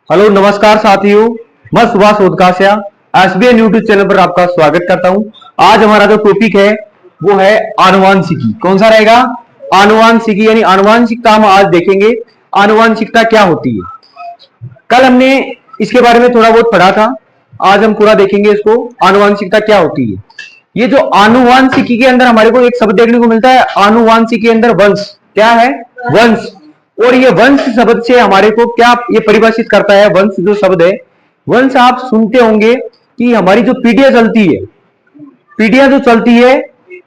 Hello नमस्कार साथियों, मैं सुभाष ओदकासिया एसबीएन यूट्यूब चैनल पर आपका स्वागत करता हूं। आज हमारा जो टॉपिक है वो है आनुवांशिकी। कौन सा रहेगा? आनुवांशिकी यानी आनुवांशिकता हम आज देखेंगे। आनुवांशिकता क्या होती है? कल हमने इसके बारे में थोड़ा बहुत पढ़ा था, आज हम पूरा देखेंगे इसको। आनुवांशिकता क्या होती है? ये जो आनुवांशिकी के अंदर हमारे को एक शब्द देखने को मिलता है, आनुवांशिकी के अंदर वंश। क्या है? वंश। और ये वंश शब्द से हमारे को क्या ये परिभाषित करता है? वंश जो शब्द है, वंश आप सुनते होंगे कि हमारी जो पीढ़ियां चलती है, पीढ़ियां जो चलती है,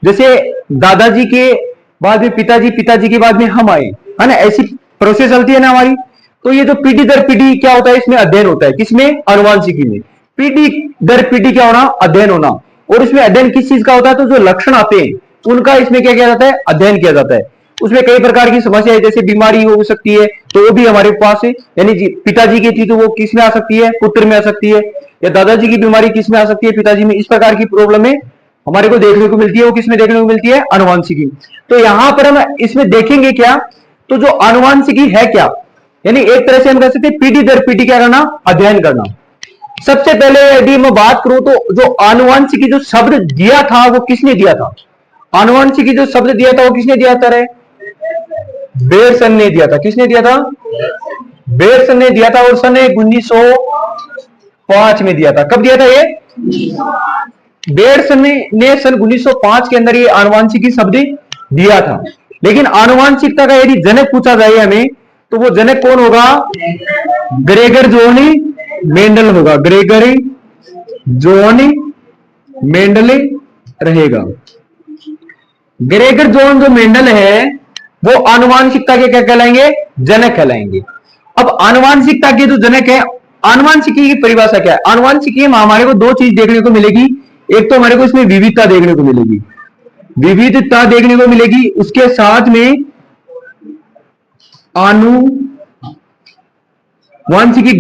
जैसे दादाजी के बाद में पिताजी, पिताजी के बाद में हम आए, है ना, ऐसी प्रोसेस चलती है ना हमारी। तो ये जो पीढ़ी दर पीढ़ी क्या होता है, इसमें अध्ययन होता है। किसमें? आनुवांशिकी में। पीढ़ी दर पीढ़ी क्या होना? अध्ययन होना। और इसमें अध्ययन किस चीज का होता है? तो जो लक्षण आते हैं उनका इसमें क्या किया जाता है? अध्ययन किया जाता है। उसमें कई प्रकार की समस्याएं, जैसे बीमारी हो सकती है तो वो भी हमारे पास है, यानी पिताजी की थी तो वो किस में आ सकती है? पुत्र में आ सकती है। या दादाजी की बीमारी किस में आ सकती है? पिताजी में। इस प्रकार की प्रॉब्लम है हमारे को देखने को मिलती है। वो किसमें देखने को मिलती है? आनुवांशिकी। तो यहां पर हम इसमें देखेंगे क्या? तो जो आनुवांशिकी है क्या, यानी एक तरह से हम कह सकते हैं पीढ़ी दर पीढ़ी क्या करना? अध्ययन करना। सबसे पहले यदि मैं बात करूं तो जो आनुवांशिकी जो शब्द दिया था वो किसने दिया था? आनुवांशिकी जो शब्द दिया था वो किसने दिया था? रे बेयरसन ने दिया था। किसने दिया था? बेयरसन ने दिया था। और सन 1905 में दिया था। कब दिया था ये? बेयरसन ने सन 1905 के अंदर ये आनुवांशिकी शब्द दिया था। लेकिन आनुवांशिकता का यदि जनक पूछा जाए हमें, तो वो जनक कौन होगा? ग्रेगर जोन मेंडल होगा। ग्रेगर जोन मेंडल रहेगा। ग्रेगर जोन जो मेंडल है वो आनुवांशिकता के क्या कहलाएंगे? जनक कहलाएंगे। अब आनुवांशिकता के जो जनक है, आनुवांशिकी की परिभाषा क्या है? आनुवांशिकी में हमारे को दो चीज देखने को मिलेगी। एक तो हमारे को इसमें विविधता देखने को मिलेगी, विविधता देखने को मिलेगी। उसके साथ में आनुवांशिकी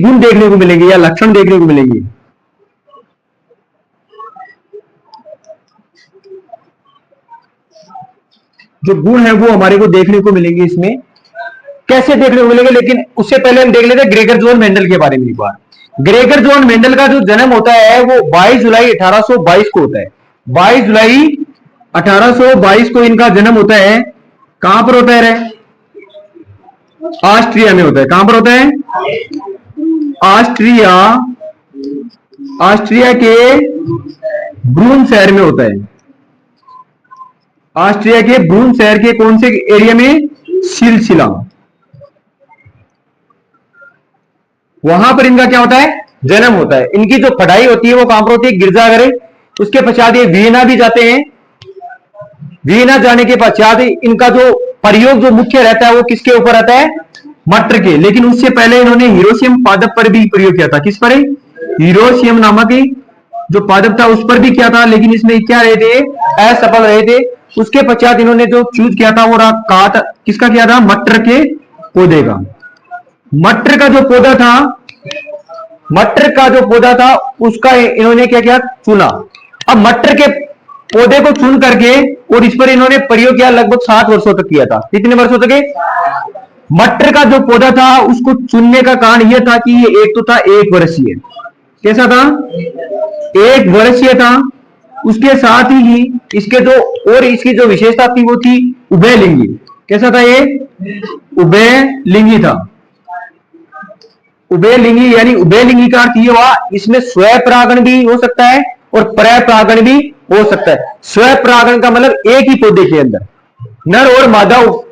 गुण देखने को मिलेंगे या लक्षण देखने को मिलेंगे। जो गुण है वो हमारे को देखने को मिलेंगे। इसमें कैसे देखने को मिलेंगे? लेकिन उससे पहले हम देख लेते हैं ग्रेगर जोन मेंडल के बारे में एक बार। ग्रेगर जोन मेंडल का जो जन्म होता है वो 22 जुलाई 1822 को होता है। 22 जुलाई 1822 को इनका जन्म होता है। कहां पर होता है रे? ऑस्ट्रिया में होता है। कहां पर होता है? ऑस्ट्रिया, ऑस्ट्रिया के ब्रून शहर में होता है। ऑस्ट्रिया के ब्रून शहर के कौन से एरिया में? सिलसिला। वहां पर इनका क्या होता है? जन्म होता है। इनकी जो पढ़ाई होती है वो कहां पर होती है? गिरजाघर। उसके पश्चात ये वियना भी जाते हैं। वियना जाने के पश्चात इनका जो प्रयोग जो मुख्य रहता है वो किसके ऊपर रहता है? मटर के। लेकिन उससे पहले इन्होंने हिरोशियम पादप पर भी प्रयोग किया था। किस पर? हिरोशियम नामक जो पादप था उस पर भी किया था, लेकिन इसमें क्या रहे थे? असफल रहे थे। उसके पश्चात इन्होंने जो चूज किया था वो काट किसका किया था? मटर के पौधे का। मटर का जो पौधा था, मटर का जो पौधा था उसका इन्होंने क्या किया? चुना। अब मटर के पौधे को चुन करके और इस पर इन्होंने प्रयोग किया। लगभग 7 वर्षों तक किया था। कितने वर्षों तक? मटर का जो पौधा था उसको चुनने का कारण यह था कि ये एक तो था 1 वर्षीय। कैसा था? 1 वर्षीय था। उसके साथ ही इसके जो और इसकी जो विशेषता थी वो थी उभयलिंगी। कैसा था ये? उभयलिंगी था। उभयलिंगी यानी उभयलिंगी का अर्थ ये हुआ इसमें स्वपरागण भी हो सकता है और परपरागण भी हो सकता है। स्वपरागण का मतलब एक ही पौधे के अंदर नर और मादा हो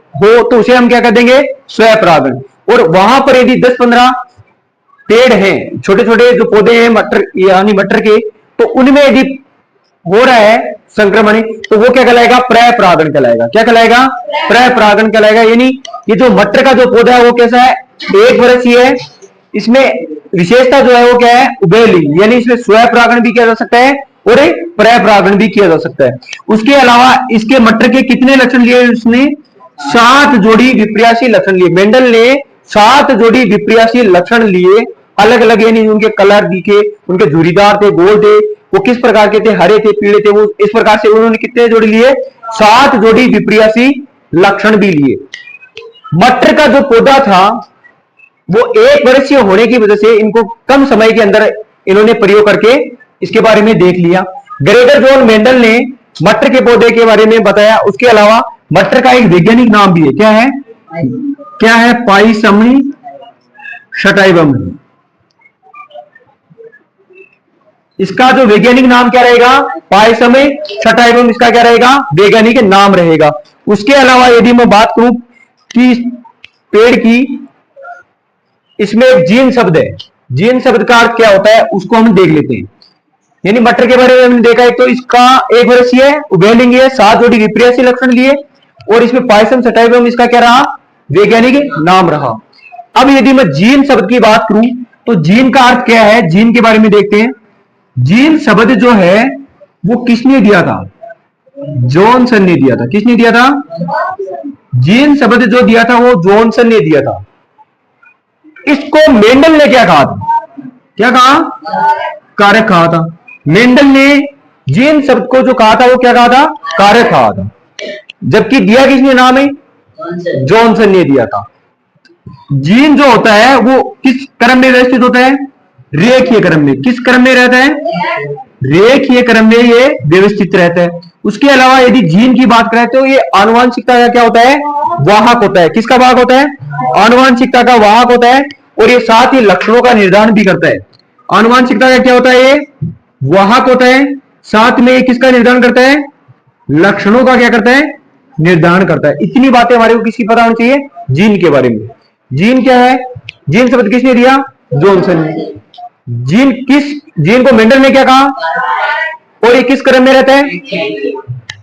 तो उसे हम क्या कर देंगे? स्वपरागण। और वहां पर यदि 10-15 पेड़ हैं, छोटे छोटे जो पौधे हैं मटर यानी मटर के, तो उनमें यदि हो रहा है संक्रमण तो वो क्या कहलाएगा? परपरागण कहलाएगा। क्या कहलाएगा? परपरागण कहलाएगा। यानी ये जो मटर का जो पौधा है वो कैसा है? 1 वर्षीय है। इसमें विशेषता जो है वो क्या है? उभयलिंगी, यानी इसमें स्वपरागण भी किया जा सकता है और परपरागण भी किया जा सकता है। उसके अलावा इसके मटर के कितने लक्षण लिए उसने? 7 जोड़ी विपर्यासी लक्षण लिए। मेंडल ने 7 जोड़ी विपर्यासी लक्षण लिए, अलग अलग, यानी उनके कलर दिखे, उनके झुरीदार थे, गोल थे, वो किस प्रकार के थे, हरे थे, पीले थे, वो इस प्रकार से उन्होंने कितने जोड़ी लिए? 7 जोड़ी विपर्यासी लक्षण भी लिए। मटर का जो पौधा था वो 1 वर्षीय होने की वजह से इनको कम समय के अंदर इन्होंने प्रयोग करके इसके बारे में देख लिया। ग्रेगर जॉन मेंडल ने मटर के पौधे के बारे में बताया। उसके अलावा मटर का एक वैज्ञानिक नाम भी है, क्या है? क्या है? पाइसमी सटाइवम। इसका जो वैज्ञानिक नाम क्या रहेगा? पाइसमी सटाइवम इसका क्या रहेगा? वैज्ञानिक नाम रहेगा। उसके अलावा यदि मैं बात करूं कि पेड़ की, इसमें एक जीन शब्द है। जीन शब्द का अर्थ क्या होता है उसको हम देख लेते हैं। यानी मटर के बारे में हमने देखा है, तो इसका 1 वर्षीय है, उभयलिंगी है, 7 जोड़ी विपर्यासी लक्षण लिए, और इसमें पाइसम सटाइवम इसका क्या रहा? वैज्ञानिक नाम रहा। अब यदि मैं जीन शब्द की बात करूं तो जीन का अर्थ क्या है, जीन के बारे में देखते हैं। जीन शब्द जो है वो किसने दिया था? जॉनसन ने दिया था। किसने दिया था? जीन शब्द जो दिया था वो जॉनसन ने दिया था। इसको मेंडल ने क्या कहा था? क्या कहा? कारक कहा था। मेंडल ने जीन शब्द को जो कहा था वो क्या कहा था? कारक कहा था। जबकि दिया किसने नाम है? जॉनसन ने दिया था। जीन जो होता है वो किस क्रम में व्यवस्थित होता है? रेखीय क्रम में। किस क्रम में रहता है? रेखीय क्रम में ये व्यवस्थित रहता है। उसके अलावा यदि जीन की बात करें तो ये आनुवांशिकता का क्या होता है? वाहक होता है। किसका वाहक होता है? आनुवांशिकता का वाहक होता है। और ये साथ ही लक्षणों का निर्धारण भी करता है। आनुवांशिकता का क्या होता है? ये वाहक होता है। साथ में किसका निर्धारण करता है? लक्षणों का क्या करता है? निर्धारण करता है। इतनी बातें हमारे को किसकी पता होनी चाहिए? जीन के बारे में। जीन क्या है? जीन शब्द किसने दिया? जॉनसन ने। जीन को मेंडल ने क्या कहा? और ये किस क्रम में रहता है?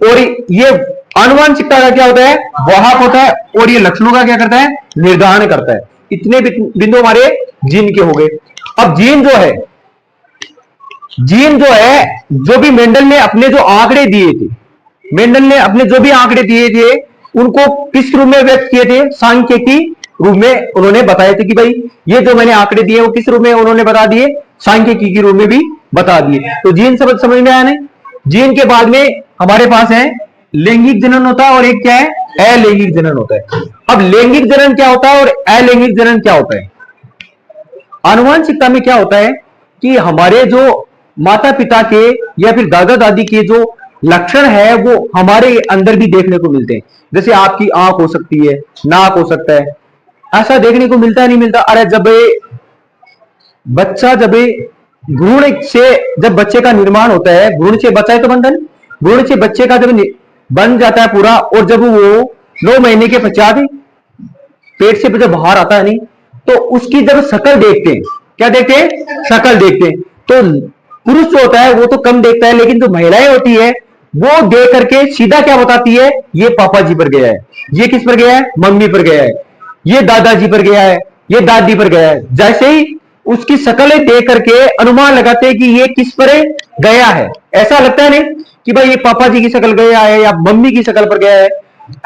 और ये आनुवांशिकता का क्या होता है? वाहक होता है। और ये लक्षणों का क्या करता है? निर्धारण करता है। इतने बिंदु हमारे जीन के हो गए। अब जीन जो है, जो भी मेंडल ने अपने जो आंकड़े दिए थे, मेंडल ने अपने जो भी आंकड़े दिए थे उनको किस रूप में व्यक्त किए थे? सांख्यिकी रूप में उन्होंने बताए थे कि भाई ये जो मैंने आंकड़े दिए वो किस रूप में उन्होंने बता दिए? सांख्यिकी के रूप में भी बता दिए। तो जीन शब्द समझ में आया नहीं? जीन के बाद में हमारे पास है लैंगिक जनन होता है और एक क्या है? अलैंगिक जनन होता है। अब लैंगिक जनन क्या होता है और अलैंगिक जनन क्या होता है? आनुवांशिकता में क्या होता है कि हमारे जो माता पिता के या फिर दादा दादी के जो लक्षण है वो हमारे अंदर भी देखने को मिलते हैं। जैसे आपकी आंख हो सकती है, नाक हो सकता है, ऐसा देखने को मिलता है नहीं मिलता? अरे जब भ्रूण से जब बच्चे का निर्माण होता है, भ्रूण से बच्चा है तो बंधन, भ्रूण से बच्चे का जब बन जाता है पूरा, और जब वो 9 महीने के पश्चात पेट से जब बाहर आता है नहीं, तो उसकी जब शक्ल देखते हैं, क्या देखते हैं? शक्ल देखते हैं। तो पुरुष जो होता है वो तो कम देखता है, लेकिन जो महिलाएं होती है वो देख करके सीधा क्या बताती है? ये पापा जी पर गया है, ये किस पर गया है? मम्मी पर गया है, ये दादाजी पर गया है, ये दादी पर गया है। जैसे ही उसकी शक्लें देख करके अनुमान लगाते हैं कि ये किस पर गया है। ऐसा लगता है नहीं कि भाई ये पापा जी की शक्ल गया है या मम्मी की शक्ल पर गया है।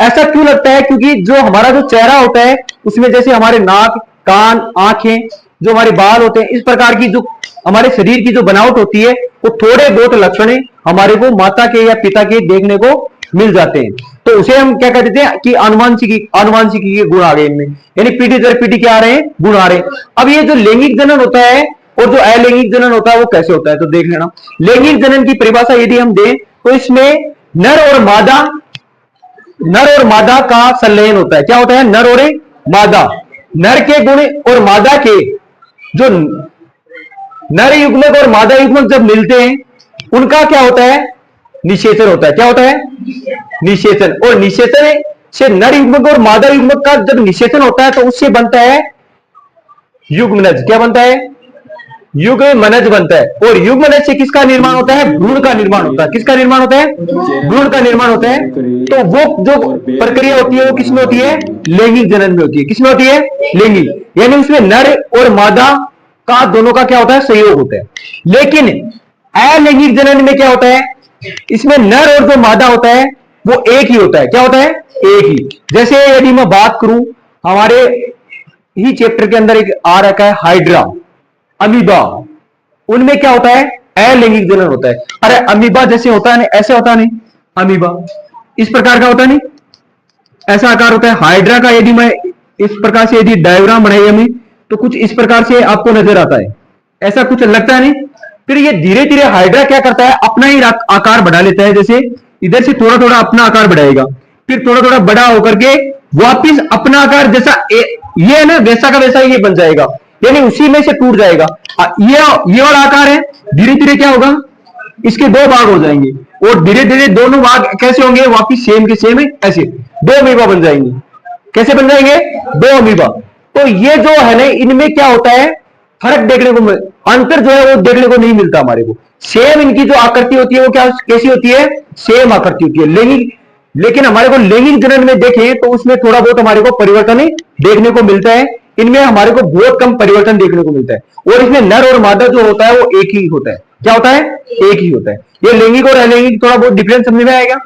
ऐसा क्यों लगता है? क्योंकि जो हमारा जो चेहरा होता है उसमें जैसे हमारे नाक, कान, आंखें, जो हमारे बाल होते हैं, इस प्रकार की जो हमारे शरीर की जो बनावट होती है वो थोड़े बहुत लक्षण हमारे को माता के या पिता के देखने को मिल जाते हैं। तो उसे हम क्या कह देते हैं कि आनुवांशिकी के गुण आ गए इनमें, यानी पीढ़ी दर पीढ़ी क्या आ रहे हैं? गुण आ रहे हैं। अब ये जो लैंगिक जनन होता है और जो अलैंगिक जनन होता है वो कैसे होता है तो देख लेना। लैंगिक जनन की परिभाषा यदि हम दें तो इसमें नर और मादा का संलयन होता है। क्या होता है? नर और मादा। नर के गुण और मादा के जो नर युग्मक और मादा युग्मक जब मिलते हैं उनका क्या होता है? निषेचन होता है। क्या होता है? निषेचन। और निषेचन से नर युग्मक और मादा युग्मक का जब निषेचन होता है तो उससे बनता है युग्मनज। क्या बनता है? युग्मनज बनता है। और युग्मनज से किसका निर्माण होता है? भ्रूण का निर्माण होता है। किसका निर्माण होता है? भ्रूण का निर्माण होता है। तो वो जो प्रक्रिया होती है वो किसमें होती है? लैंगिक जनन में होती है। किसमें होती है? लैंगिक। यानी उसमें नर और मादा का दोनों का क्या होता है? संयोग होता है। लेकिन अलैंगिक जनन में क्या होता है? इसमें नर और जो मादा होता है वो एक ही होता है। क्या होता है? एक ही। जैसे यदि मैं बात करूं, हमारे ही चैप्टर के अंदर एक आ रखा है हाइड्रा, अमीबा, उनमें क्या होता है? अलैंगिक जनन होता है। अरे अमीबा जैसे होता है ऐसे होता नहीं, अमीबा इस प्रकार का होता नहीं, ऐसा आकार होता है। हाइड्रा का यदि मैं इस प्रकार से यदि डायग्राम बनाई हमें तो कुछ इस प्रकार से आपको नजर आता है, ऐसा कुछ लगता है नहीं। फिर ये धीरे धीरे हाइड्रा क्या करता है, अपना ही आकार बढ़ा लेता है। जैसे इधर से थोड़ा थोड़ा अपना आकार बढ़ाएगा, फिर थोड़ा थोड़ा बड़ा होकर के वापिस अपना आकार जैसा ये है ना, वैसा का वैसा ये बन जाएगा, यानी उसी में से टूट जाएगा। ये वाला आकार है, धीरे धीरे क्या होगा, इसके दो भाग हो जाएंगे, और धीरे धीरे दोनों भाग कैसे होंगे, वापिस सेम के सेम है, ऐसे दो अमीबा बन जाएंगे। कैसे बन जाएंगे, दो अमीबा। तो ये जो है ना, इनमें क्या होता है, फर्क देखने को अंतर जो है वो देखने को नहीं मिलता हमारे को। सेम इनकी जो आकृति होती है वो क्या कैसी होती है, सेम आकृति होती है। लेकिन हमारे को लैंगिक जनन में देखें तो उसमें थोड़ा बहुत हमारे को परिवर्तन देखने को मिलता है। इनमें हमारे को बहुत कम परिवर्तन देखने को मिलता है, और इसमें नर और मादा जो होता है वो एक ही होता है। क्या होता है, एक ही होता है। ये लैंगिक और अलैंगिक थोड़ा बहुत डिफरेंस समझ में आएगा।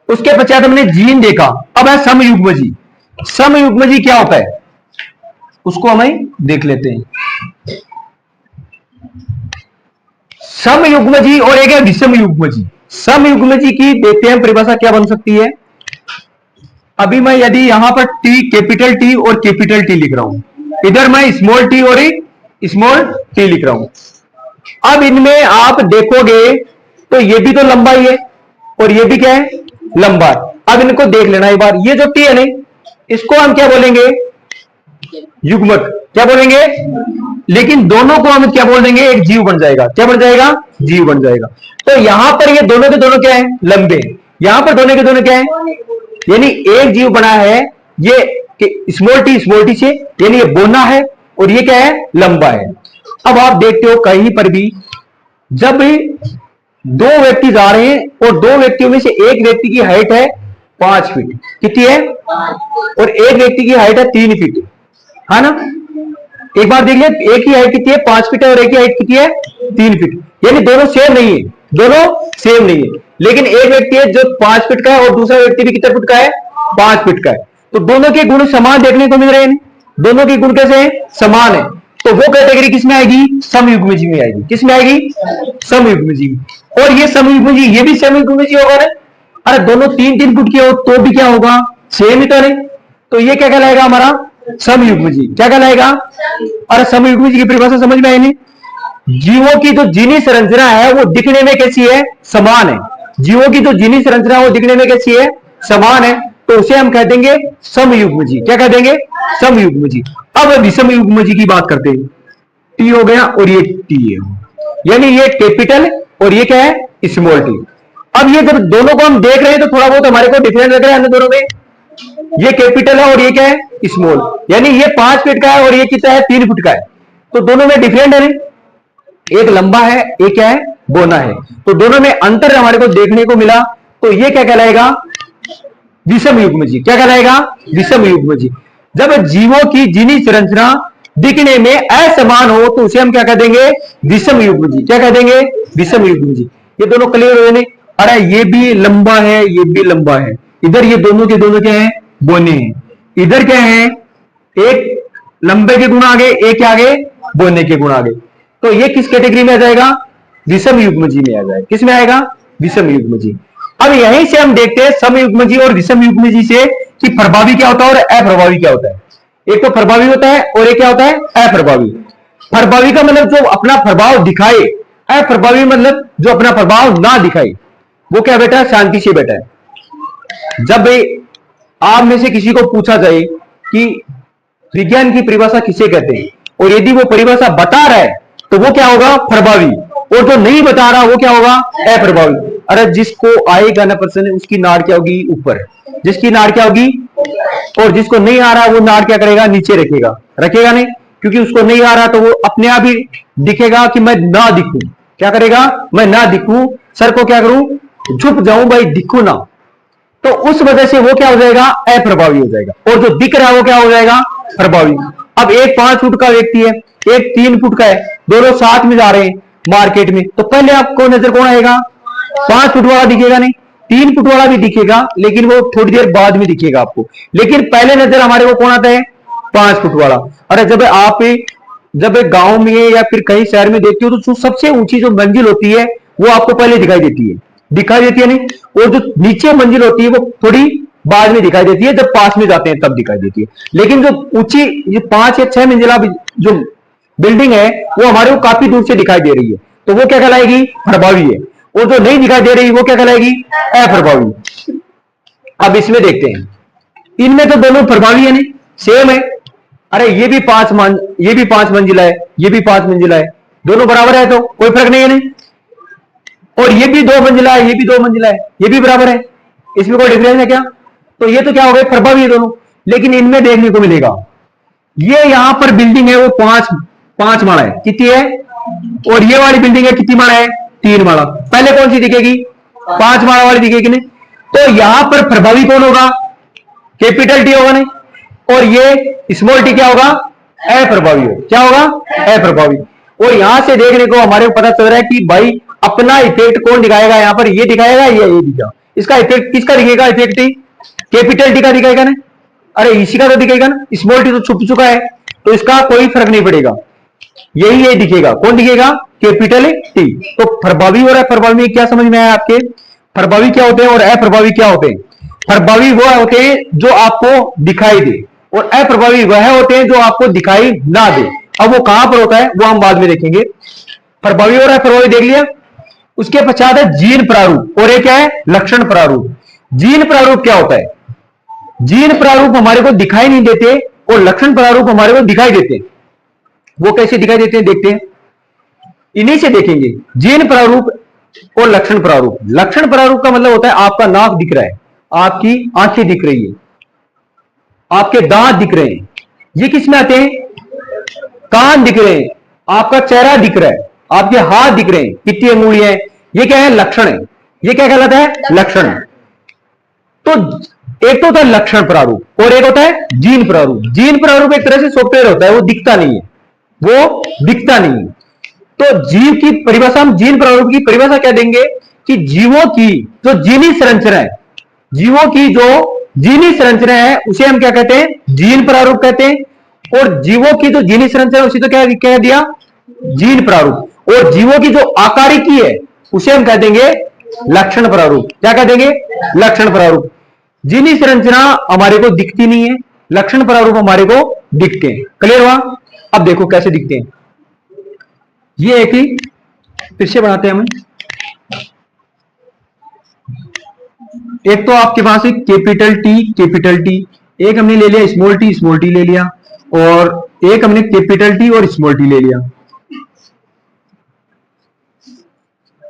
उसके पश्चात हमने जीन देखा, अब है समयुग्मजी। समयुग्मजी क्या होता है उसको हमें देख लेते हैं। समयुग्मजी और एक है विषमयुग्मजी। समयुग्मजी की देखते हैं परिभाषा क्या बन सकती है। अभी मैं यदि यहां पर टी, कैपिटल टी और कैपिटल टी लिख रहा हूं, इधर मैं स्मॉल टी और स्मॉल टी लिख रहा हूं। अब इनमें आप देखोगे तो ये भी तो लंबा ही है और ये भी क्या है, लंबा। अब इनको देख लेना एक बार। ये जो टी है ना, इसको हम क्या बोलेंगे, युग्मक। क्या बोलेंगे, लेकिन दोनों को हम क्या बोल देंगे, एक जीव बन जाएगा। क्या बन जाएगा, जीव बन जाएगा। तो यहां पर ये दोनों के दोनों क्या है, लंबे। यहां पर दोनों के दोनों क्या है, यानी एक जीव बना है ये स्मॉल टी से, यानी ये बोना है और ये क्या है, लंबा है। अब आप देखते हो कहीं पर भी जब दो व्यक्ति जा रहे हैं और दो व्यक्तियों में से एक व्यक्ति की हाइट है 5 फीट, कितनी है, और एक व्यक्ति की हाइट है 3 फीट, है ना। एक बार देख लिया, एक की हाइट कितनी है, 5 फीट है, और एक की हाइट कितनी है, 3 फीट। यानी दोनों सेम नहीं है, दोनों सेम नहीं है। लेकिन एक व्यक्ति है जो 5 फीट का है और दूसरा व्यक्ति भी कितने फीट का है, 5 फीट का है। तो दोनों के गुण समान देखने को मिल रहे हैं। दोनों के गुण कैसे हैं, समान है। तो वो कैटेगरी किसमें आएगी, समयुग्मजी में आएगी। किसमें आएगी, समयुग्मजी में। और ये समयुग्मजी, ये भी समयुग्मजी होगा ना। अरे दोनों 3-3 फुट के हो तो भी क्या होगा, सेम ही तो नहीं। तो ये क्या कहलाएगा हमारा, समयुग्मजी। क्या कहलाएगा, अरे समयुग्मजी की परिभाषा समझ में आई नहीं। जीवों की जो जीनी संरचना है वो दिखने में कैसी है, समान है। जीवों की जो जीनी संरचना है वो दिखने में कैसी है, समान है। तो उसे हम कह देंगे समयुग्मजी। क्या कह देंगे, समयुग्मजी। अब विषमयुग्मजी की बात करते हैं। टी हो गया और ये टी है, यानी ये कैपिटल और ये क्या है, स्मॉल टी। अब ये जब दोनों को हम देख रहे हैं तो थोड़ा बहुत हमारे को डिफरेंस लग रहा है दोनों में। ये कैपिटल है और ये क्या है, स्मॉल। यानी ये 5 फीट का है और ये कितना है, 3 फीट का है। तो दोनों में डिफरेंट है, एक लंबा है, एक क्या है, बोना है। तो दोनों में अंतर हमारे को देखने को मिला। तो ये क्या कहलाएगा, विषमयुग्मजी। क्या कहलाएगा, विषमयुग्मजी। जब जीवों की जीनी संरचना दिखने में असमान हो तो उसे हम क्या कह देंगे, विषमयुग्मजी। क्या कह देंगे, विषमयुग्मजी। ये दोनों क्लियर हुए नहीं। अरे ये भी लंबा है, ये भी लंबा है। इधर ये दोनों के दोनों क्या है, बोने हैं। इधर क्या है, एक लंबे के गुण आगे, एक आगे बोने के गुण आगे। तो ये किस कैटेगरी में आ जाएगा, विषमयुग्मजी में आ जाएगा। किस में आएगा, विषमयुग्मजी। अब यहीं से हम देखते हैं समयुग्मजी और विषमयुग्मजी से कि प्रभावी क्या होता है और अप्रभावी क्या होता है। एक तो प्रभावी होता है और एक क्या होता है, अप्रभावी। प्रभावी का मतलब जो अपना प्रभाव दिखाए, अप्रभावी मतलब जो अपना प्रभाव ना दिखाए। वो क्या बेटा, शांति से बैठा है। जब आप में से किसी को पूछा जाए कि विज्ञान की परिभाषा किसे कहते हैं, और यदि वो परिभाषा बता रहा है तो वो क्या होगा, प्रभावी। और जो नहीं बता रहा वो क्या होगा, अप्रभावी। अरे जिसको आएगा ना प्रश्न, उसकी नाड़ क्या होगी, ऊपर। जिसकी नाड़ क्या होगी, और जिसको नहीं आ रहा वो नाड़ क्या करेगा, नीचे रखेगा। रखेगा नहीं, क्योंकि उसको नहीं आ रहा तो वो अपने आप ही दिखेगा कि मैं ना दिखूं। क्या करेगा, मैं ना दिखूं, सर को क्या करूं, झुक जाऊं भाई, दिखूं ना। तो उस वजह से वो क्या हो जाएगा, अप्रभावी हो जाएगा। और जो दिख रहा है वो क्या हो जाएगा, प्रभावी। अब एक 5 फुट का व्यक्ति है, एक 3 फुट का है, दोनों साथ में जा रहे हैं मार्केट में, तो पहले आपको नजर कौन आएगा, 5 फुट वाला दिखेगा नहीं, 3 फुट वाला भी दिखेगा, लेकिन वो थोड़ी देर बाद में दिखेगा आपको। लेकिन पहले नजर हमारे को कौन आता है, 5 फुट वाला। अरे जब गांव में या फिर कहीं शहर में देखते हो तो सबसे ऊंची जो मंजिल होती है वो आपको पहले दिखाई देती है नहीं। और जो नीचे मंजिल होती है वो थोड़ी बाद में दिखाई देती है, जब पास में जाते हैं तब दिखाई देती है। लेकिन जो ऊंची ये 5 या 6 मंजिला जो बिल्डिंग है वो हमारे को काफी दूर से दिखाई दे रही है, तो वो क्या कहलाएगी? प्रभावी है। और जो नहीं दिखाई दे रही वो क्या कहलाएगी? अप्रभावी। अब इसमें देखते हैं, इनमें तो दोनों प्रभावी है, नहीं सेम है। अरे ये भी 5 मंजिला है, ये भी 5 मंजिला है, दोनों बराबर है, तो कोई फर्क नहीं है, नहीं। और ये भी 2 मंजिला है, ये भी 2 मंजिला है, ये भी बराबर है, इसमें कोई डिफरेंस है क्या? तो ये तो क्या हो गए? प्रभावी है दोनों। लेकिन इनमें देखने को मिलेगा, ये यहां पर बिल्डिंग है वो 5 माला है, कितनी है? और ये वाली बिल्डिंग है कितनी माला है? 3 माला। पहले कौन सी दिखेगी? 5 माला वाली दिखेगी, नहीं। तो यहां पर प्रभावी कौन होगा? कैपिटल टी होगा, नहीं। और ये स्मॉल टी क्या होगा? अप्रभावी होगा। क्या होगा? अप्रभावी। और यहां से देखने को हमारे को पता चल रहा है कि भाई अपना इफेक्ट कौन दिखाएगा? यहां पर ये दिखाएगा या ये दिखाएगा? इसका इफेक्ट किसका दिखेगा? इफेक्ट टी कैपिटल टी का दिखाएगा ना। अरे इसी का तो दिखेगा ना, स्मॉल टी तो छुप चुका है, तो इसका कोई फर्क नहीं पड़ेगा, यही ये दिखेगा। कौन दिखेगा? Capital T. तो प्रभावी और अप्रभावी में क्या समझ में आया आपके? प्रभावी क्या होते हैं और अप्रभावी क्या होते हैं? प्रभावी वो होते हैं जो आपको दिखाई दे, और अप्रभावी वह होते हैं जो आपको दिखाई ना दे। अब वो कहां पर होता है वो हम बाद में देखेंगे। प्रभावी और अप्रभावी देख लिया। उसके पश्चात है जीन प्रारूप, और एक क्या है? लक्षण प्रारूप। जीन प्रारूप क्या होता है? जीन प्रारूप हमारे को दिखाई नहीं देते और लक्षण प्रारूप हमारे को दिखाई देते। वो कैसे दिखाई देते हैं देखते हैं, इन्हीं से देखेंगे। जीन प्रारूप और लक्षण प्रारूप। लक्षण प्रारूप का मतलब होता है आपका नाक दिख रहा है, आपकी आंखें दिख रही है, आपके दांत दिख रहे हैं। ये किस में आते हैं? कान दिख रहे हैं, आपका चेहरा दिख रहा है, आपके हाथ दिख रहे हैं, कितनी अंगुलियां हैं। ये क्या है? लक्षण है। ये क्या कहलाता है? लक्षण। तो एक तो होता है लक्षण प्रारूप और एक होता है जीन प्रारूप। जीन प्रारूप एक तरह से सॉफ्टवेयर होता है, वो दिखता नहीं है, वो दिखता नहीं है। तो जीव की परिभाषा, हम जीन प्रारूप की परिभाषा क्या देंगे कि जीवों की जो जीनी संरचना है, जीवों की जो जीनी संरचना है उसे हम क्या कहते हैं? जीन प्रारूप कहते हैं। और जीवों की जो जीनी संरचना उसे तो क्या कह दिया? जीन प्रारूप। और जीवों की जो आकारिकी है उसे हम कह देंगे लक्षण प्रारूप। क्या कह देंगे? लक्षण प्रारूप। जीनी संरचना हमारे को दिखती नहीं है, लक्षण प्रारूप हमारे को दिखते हैं। क्लियर हुआ? अब देखो कैसे दिखते हैं। ये एक ही फिर से बनाते हैं हम। एक तो आपके पास एक कैपिटल टी, एक हमने ले लिया स्मॉल टी ले लिया, और एक हमने कैपिटल टी और स्मॉल टी ले लिया।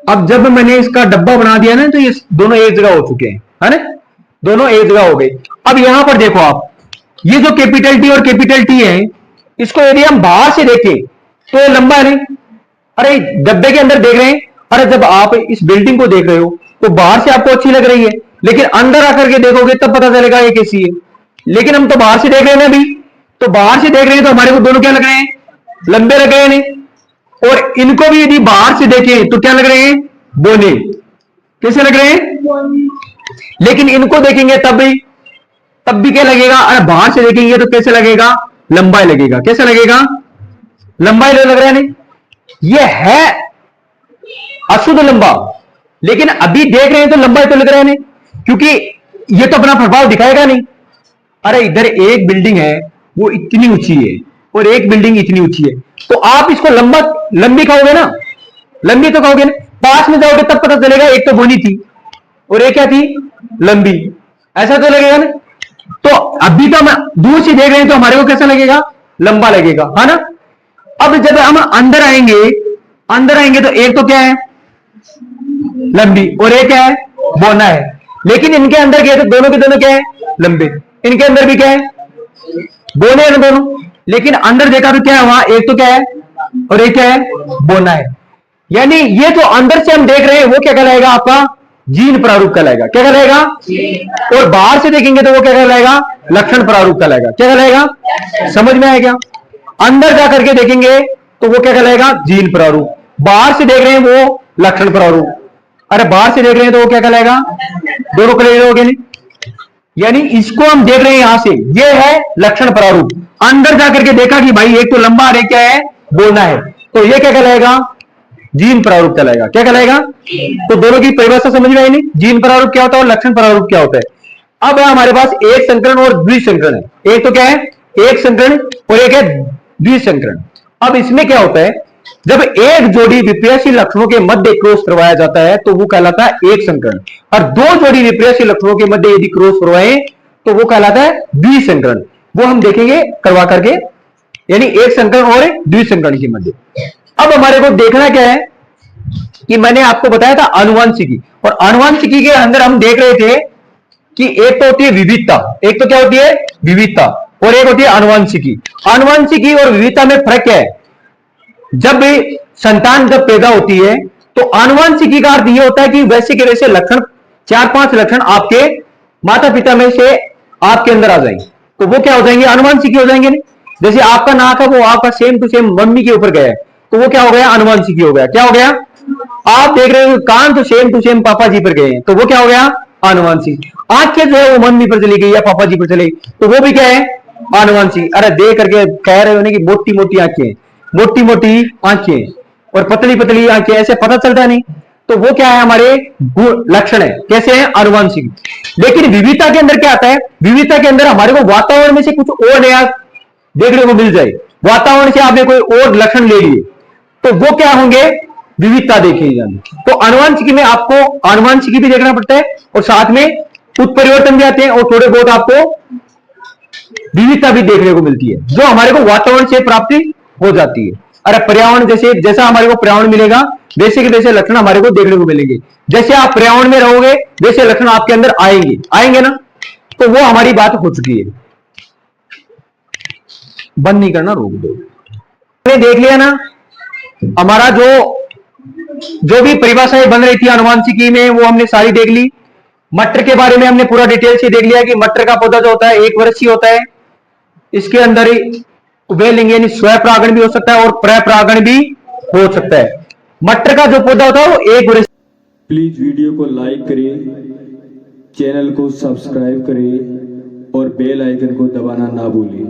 अब जब मैंने इसका डब्बा बना दिया ना, तो ये दोनों एक जगह हो चुके हैं, है ना? दोनों एक जगह हो गए। अब यहां पर देखो आप, ये जो कैपिटल टी और कैपिटल टी है, इसको यदि हम बाहर से देखें तो ये लंबा है, नहीं? अरे डब्बे के अंदर देख रहे हैं, अरे जब आप इस बिल्डिंग को देख रहे हो तो बाहर से आपको अच्छी लग रही है, लेकिन अंदर आकर के देखोगे तब पता चलेगा ये कैसी है। लेकिन हम तो बाहर से देख रहे हैं ना अभी, तो बाहर से देख रहे हैं तो हमारे को दोनों क्या लग रहे हैं? लंबे लग रहे हैं, नहीं? और इनको भी यदि बाहर से देखें तो क्या लग रहे हैं? बोने। कैसे लग रहे हैं? लेकिन इनको देखेंगे तब भी क्या लगेगा? अरे बाहर से देखेंगे तो कैसे लगेगा? लंबाई लगेगा। कैसे लगेगा? लंबाई लग रहा है, नहीं? ये है अशुद्ध लंबा, लेकिन अभी देख रहे हैं तो लंबाई तो लग रहा है, नहीं? क्योंकि ये तो अपना प्रभाव दिखाएगा नहीं। अरे इधर एक बिल्डिंग है वो इतनी ऊंची है और एक बिल्डिंग इतनी ऊंची है, तो आप इसको लंबी कहोगे ना? लंबी तो कहोगे ना। पास में जाओगे तब पता चलेगा एक तो बोनी थी और एक क्या थी? लंबी। ऐसा तो लगेगा ना। तो अभी तो हम दूर से देख रहे हैं तो हमारे को कैसा लगेगा? लंबा लगेगा, है ना? अब जब हम अंदर आएंगे तो एक तो क्या है? लंबी, और एक क्या है? बोना है। लेकिन इनके अंदर क्या है? तो दोनों के दोनों क्या है? लंबे। इनके अंदर भी क्या है? बोने हैं दोनों। लेकिन अंदर देखा तो क्या है? वहां एक तो क्या है और एक क्या है? बोना है। यानी ये जो अंदर से हम देख रहे हैं वो क्या कहलाएगा? आपका जीन प्रारूप कहलाएगा। क्या कहलाएगा? और बाहर से देखेंगे तो वो क्या कहलाएगा? लक्षण प्रारूप कहलाएगा। क्या कहलाएगा? समझ में आया क्या? अंदर जाकर के देखेंगे तो वो क्या कहलाएगा? जीन प्रारूप। बाहर से देख रहे हैं वो लक्षण प्रारूप। अरे बाहर से देख रहे हैं तो वो क्या कहलाएगा? दोनों क्लियर हो गए, नहीं? यानी इसको हम देख रहे हैं यहां से, ये है लक्षण प्रारूप। अंदर जाकर के देखा कि भाई एक तो लंबा और एक क्या है? बोलना है, तो ये क्या कहलाएगा? जीन प्रारूप कहलाएगा। क्या कहलाएगा? तो दोनों की परिभाषा समझ में आई, नहीं? जीन प्रारूप क्या होता है और लक्षण प्रारूप क्या होता है। अब है हमारे पास एक संकरण और द्विसंकरण है। एक तो क्या है, एक संकरण, और एक है द्विसंकरण। अब इसमें क्या होता है, जब एक जोड़ी विपर्यासी लक्षणों के मध्य क्रॉस करवाया जाता है तो वो कहलाता है एक संकरण, और दो जोड़ी विपर्यासी लक्षणों के मध्य यदि क्रॉस करवाए तो वो कहलाता है द्विसंकरण। वो हम देखेंगे करवा करके, यानी एक संकरण और द्विसंकरण के मध्य। अब हमारे को देखना क्या है कि मैंने आपको बताया था आनुवंशिकी, और आनुवंशिकी के अंदर हम देख रहे थे कि एक तो होती है विविधता, एक तो क्या होती है विविधता, और एक होती है आनुवंशिकी। आनुवंशिकी और विविधता में फर्क क्या है, जब भी संतान जब पैदा होती है तो आनुवंशिकी का अर्थ यह होता है कि वैसे के वैसे लक्षण, 4-5 लक्षण आपके माता पिता में से आपके अंदर आ जाएंगे, तो वो क्या हो जाएंगे, आनुवंशिकी हो जाएंगे। नहीं, जैसे आपका नाक है वो आपका सेम टू सेम मम्मी के ऊपर गया है, तो वो क्या हो गया, आनुवंशिकी हो गया। क्या हो गया, आप देख रहे हो कान तो सेम टू सेम पापा जी पर गए हैं, तो वो क्या हो गया, आनुवंशिक। आंखें जो है वो मम्मी पर चली गई या पापा जी पर चली गई, तो वो भी क्या है, आनुवंशिक। अरे देख करके कह रहे हो कि मोटी मोटी आंखें, मोटी मोटी आंखें और पतली पतली आंखें, ऐसे पता चलता नहीं, तो वो क्या है, हमारे लक्षण है, कैसे है, आनुवंशिक। लेकिन विविधता के अंदर क्या आता है, विविधता के अंदर हमारे को वातावरण में से कुछ और नया देखने को मिल जाए, वातावरण से आपने कोई और लक्षण ले लिए, तो वो क्या होंगे, विविधता देखी जानी। तो आनुवंशिकी में आपको आनुवंशिकी भी देखना पड़ता है और साथ में उत्परिवर्तन भी आते हैं, और थोड़े बहुत आपको विविधता भी देखने को मिलती है, जो हमारे को वातावरण से प्राप्ति हो जाती है। अरे पर्यावरण जैसे, जैसा हमारे को पर्यावरण मिलेगा वैसे के वैसे लक्षण हमारे को देखने को मिलेंगे। जैसे आप पर्यावरण में रहोगे वैसे लक्षण आपके अंदर आएंगे, आएंगे ना, तो वो हमारी बात हो चुकी है। बंद नहीं करना, रोक दो। हमने देख लिया ना, हमारा जो भी परिभाषाएं बन रही थी आनुवंशिकी में वो हमने सारी देख ली। मटर के बारे में हमने पूरा डिटेल से देख लिया कि मटर का पौधा जो होता है 1 वर्षीय होता है, इसके अंदर ही उभयलिंगी यानी स्वपरागण भी हो सकता है और परपरागण भी हो सकता है। मटर का जो पौधा होता है वो 1 वर्ष। प्लीज वीडियो को लाइक करिए, चैनल को सब्सक्राइब करिए और बेल आइकन को दबाना ना भूलिए।